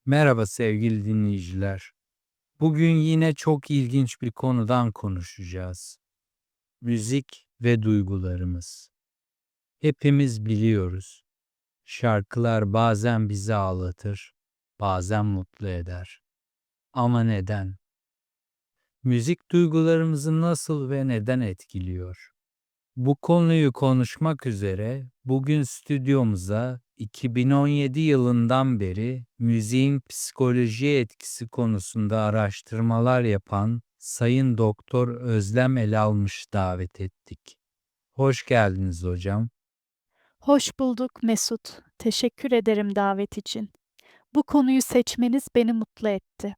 Merhaba sevgili dinleyiciler. Bugün yine çok ilginç bir konudan konuşacağız. Müzik ve duygularımız. Hepimiz biliyoruz. Şarkılar bazen bizi ağlatır, bazen mutlu eder. Ama neden? Müzik duygularımızı nasıl ve neden etkiliyor? Bu konuyu konuşmak üzere bugün stüdyomuza 2017 yılından beri müziğin psikolojiye etkisi konusunda araştırmalar yapan Sayın Doktor Özlem Elalmış davet ettik. Hoş geldiniz hocam. Hoş bulduk Mesut. Teşekkür ederim davet için. Bu konuyu seçmeniz beni mutlu etti.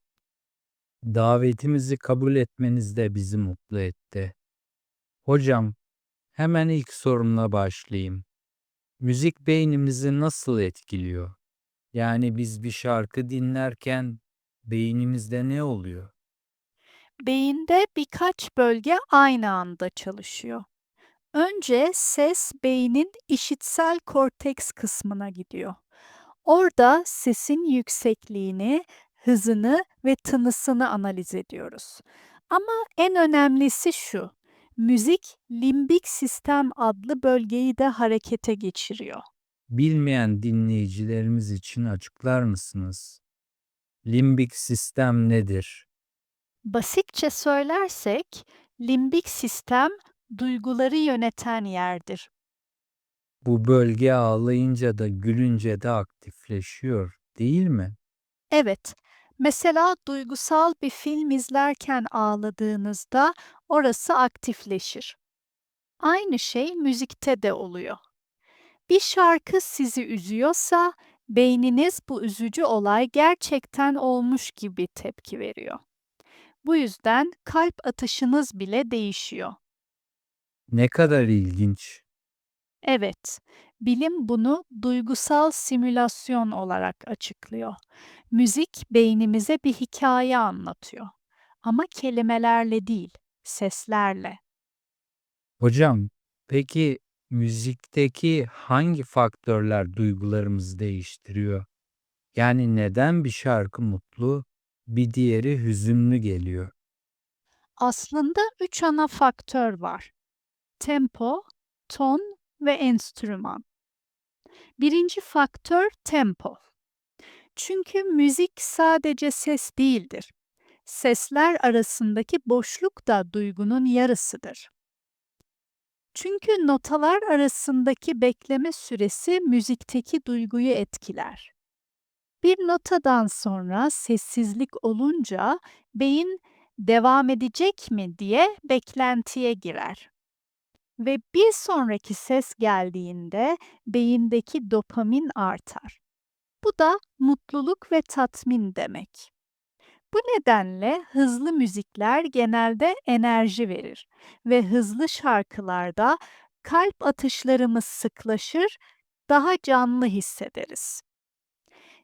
Davetimizi kabul etmeniz de bizi mutlu etti. Hocam, hemen ilk sorumla başlayayım. Müzik beynimizi nasıl etkiliyor? Yani biz bir şarkı dinlerken beynimizde ne oluyor? Beyinde birkaç bölge aynı anda çalışıyor. Önce ses beynin işitsel korteks kısmına gidiyor. Orada sesin yüksekliğini, hızını ve tınısını analiz ediyoruz. Ama en önemlisi şu. Müzik limbik sistem adlı bölgeyi de harekete geçiriyor. Bilmeyen dinleyicilerimiz için açıklar mısınız? Limbik sistem nedir? Basitçe söylersek, limbik sistem duyguları yöneten yerdir. Bu bölge ağlayınca da gülünce de aktifleşiyor, değil mi? Evet, mesela duygusal bir film izlerken ağladığınızda orası aktifleşir. Aynı şey müzikte de oluyor. Bir şarkı sizi üzüyorsa beyniniz bu üzücü olay gerçekten olmuş gibi tepki veriyor. Bu yüzden kalp atışınız bile değişiyor. Ne kadar ilginç. Evet, bilim bunu duygusal simülasyon olarak açıklıyor. Müzik beynimize bir hikaye anlatıyor. Ama kelimelerle değil, seslerle. Hocam, peki müzikteki hangi faktörler duygularımızı değiştiriyor? Yani neden bir şarkı mutlu, bir diğeri hüzünlü geliyor? Aslında üç ana faktör var. Tempo, ton ve enstrüman. Birinci faktör tempo. Çünkü müzik sadece ses değildir. Sesler arasındaki boşluk da duygunun yarısıdır. Çünkü notalar arasındaki bekleme süresi müzikteki duyguyu etkiler. Bir notadan sonra sessizlik olunca beyin devam edecek mi diye beklentiye girer. Ve bir sonraki ses geldiğinde beyindeki dopamin artar. Bu da mutluluk ve tatmin demek. Bu nedenle hızlı müzikler genelde enerji verir ve hızlı şarkılarda kalp atışlarımız sıklaşır, daha canlı hissederiz.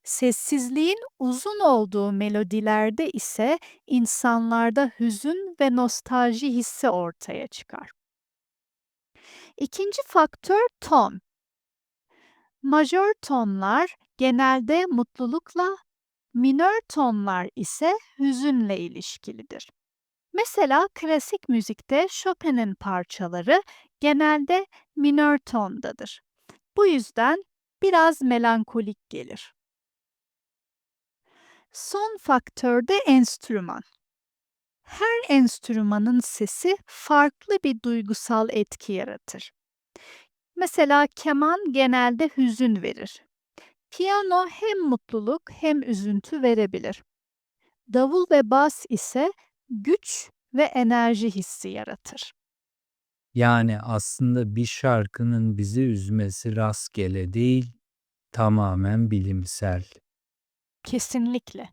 Sessizliğin uzun olduğu melodilerde ise insanlarda hüzün ve nostalji hissi ortaya çıkar. İkinci faktör ton. Majör tonlar genelde mutlulukla, minör tonlar ise hüzünle ilişkilidir. Mesela klasik müzikte Chopin'in parçaları genelde minör tondadır. Bu yüzden biraz melankolik gelir. Son faktör de enstrüman. Her enstrümanın sesi farklı bir duygusal etki yaratır. Mesela keman genelde hüzün verir. Piyano hem mutluluk hem üzüntü verebilir. Davul ve bas ise güç ve enerji hissi yaratır. Yani aslında bir şarkının bizi üzmesi rastgele değil, tamamen bilimsel. Kesinlikle.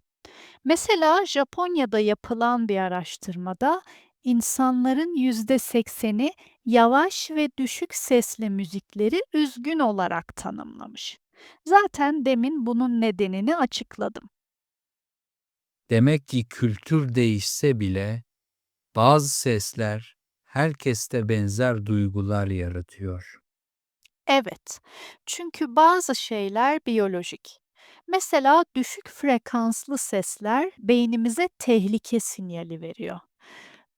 Mesela Japonya'da yapılan bir araştırmada insanların %80'i yavaş ve düşük sesli müzikleri üzgün olarak tanımlamış. Zaten demin bunun nedenini açıkladım. Demek ki kültür değişse bile bazı sesler herkeste benzer duygular yaratıyor. Evet, çünkü bazı şeyler biyolojik. Mesela düşük frekanslı sesler beynimize tehlike sinyali veriyor.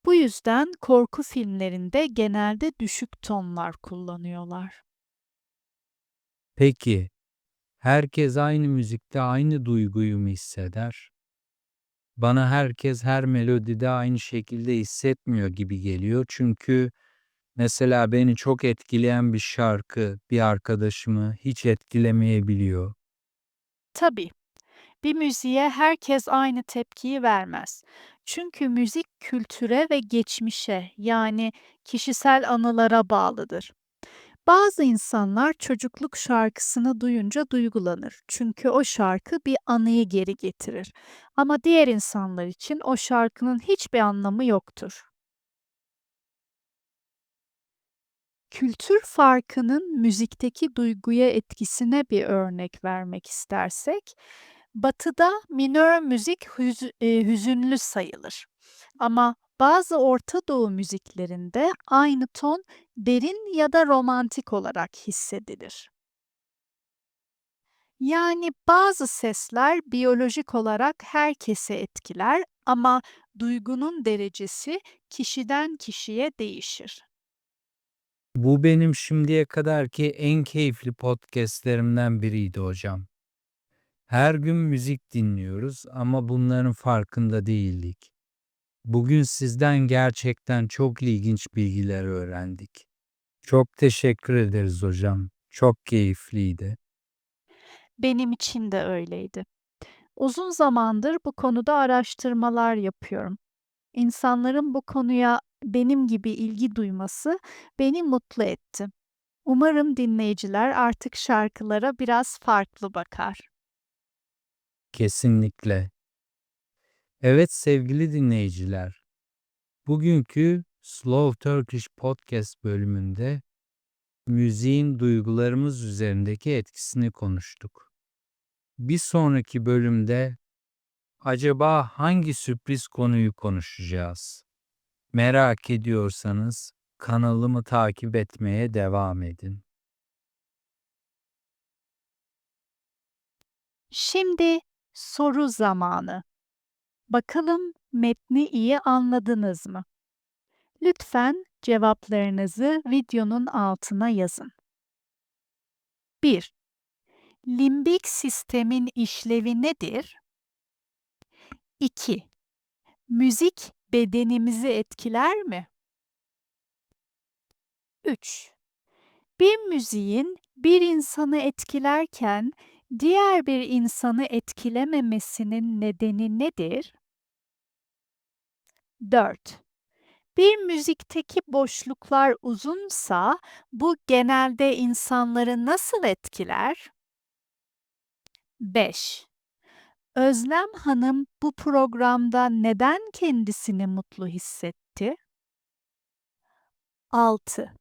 Bu yüzden korku filmlerinde genelde düşük tonlar kullanıyorlar. Peki, herkes aynı müzikte aynı duyguyu mu hisseder? Bana herkes her melodide aynı şekilde hissetmiyor gibi geliyor. Çünkü mesela beni çok etkileyen bir şarkı bir arkadaşımı hiç etkilemeyebiliyor. Tabii, bir müziğe herkes aynı tepkiyi vermez. Çünkü müzik kültüre ve geçmişe, yani kişisel anılara bağlıdır. Bazı insanlar çocukluk şarkısını duyunca duygulanır. Çünkü o şarkı bir anıyı geri getirir. Ama diğer insanlar için o şarkının hiçbir anlamı yoktur. Kültür farkının müzikteki duyguya etkisine bir örnek vermek istersek, Batı'da minör müzik hüzünlü sayılır. Ama bazı Orta Doğu müziklerinde aynı ton derin ya da romantik olarak hissedilir. Yani bazı sesler biyolojik olarak herkese etkiler ama duygunun derecesi kişiden kişiye değişir. Bu benim şimdiye kadarki en keyifli podcastlerimden biriydi hocam. Her gün müzik dinliyoruz ama bunların farkında değildik. Bugün sizden gerçekten çok ilginç bilgiler öğrendik. Çok teşekkür ederiz hocam. Çok keyifliydi. Benim için de öyleydi. Uzun zamandır bu konuda araştırmalar yapıyorum. İnsanların bu konuya benim gibi ilgi duyması beni mutlu etti. Umarım dinleyiciler artık şarkılara biraz farklı bakar. Kesinlikle. Evet sevgili dinleyiciler, bugünkü Slow Turkish Podcast bölümünde müziğin duygularımız üzerindeki etkisini konuştuk. Bir sonraki bölümde acaba hangi sürpriz konuyu konuşacağız? Merak ediyorsanız kanalımı takip etmeye devam edin. Şimdi soru zamanı. Bakalım metni iyi anladınız mı? Lütfen cevaplarınızı videonun altına yazın. 1. Limbik sistemin işlevi nedir? 2. Müzik bedenimizi etkiler mi? 3. Bir müziğin bir insanı etkilerken diğer bir insanı etkilememesinin nedeni nedir? 4. Bir müzikteki boşluklar uzunsa bu genelde insanları nasıl etkiler? 5. Özlem Hanım bu programda neden kendisini mutlu hissetti? 6.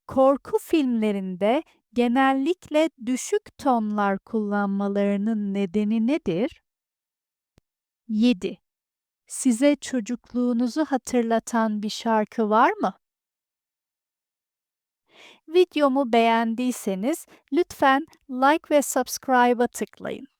Korku filmlerinde genellikle düşük tonlar kullanmalarının nedeni nedir? 7. Size çocukluğunuzu hatırlatan bir şarkı var mı? Videomu beğendiyseniz lütfen like ve subscribe'a tıklayın.